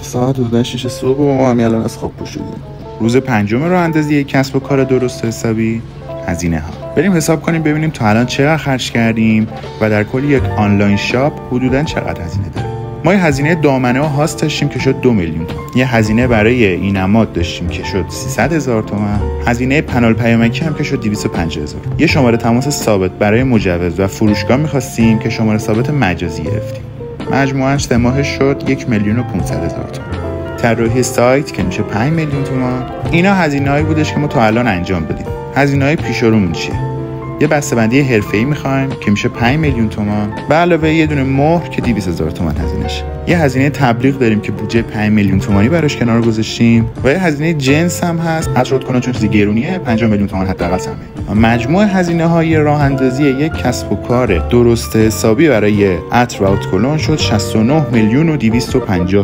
ساعت 6 صبح و ما همین الان از خواب پا شدیم. روز پنجم راه اندازی یک کسب و کار درست حسابی، هزینه ها. بریم حساب کنیم ببینیم تا الان چقدر خرج کردیم و در کل یک آنلاین شاپ حدوداً چقدر هزینه داره. ما یه هزینه دامنه و هاست داشتیم که شد 2 میلیون تومان. یه هزینه برای اینماد داشتیم که شد 300,000 تومان. هزینه پنل پیامکی هم که شد 250,000. یه شماره تماس ثابت برای مجوز و فروشگاه می‌خواستیم که شماره ثابت مجازی گرفتیم. مجموعاً 3 ماه شد 1,500,000 تومان. طراحی سایت که میشه 5 میلیون تومان. اینا هزینه‌هایی بودش که ما تا الان انجام دادیم. هزینه‌های پیش رومون چیه؟ یه بسته‌بندی حرفه‌ای می‌خوایم که میشه 5 میلیون تومان به علاوه یه دونه مهر که 200,000 تومان هزینه‌شه. یه هزینه تبلیغ داریم که بودجه 5 میلیون تومانی براش کنار گذاشتیم و یه هزینه جنس هم هست. حضرت کنه چون چیز گرونیه 5 میلیون تومان حداقل سهمه. مجموع هزینه‌های راه اندازی یک کسب و کار درست حسابی برای عطر و اتکلون شد 69,250,000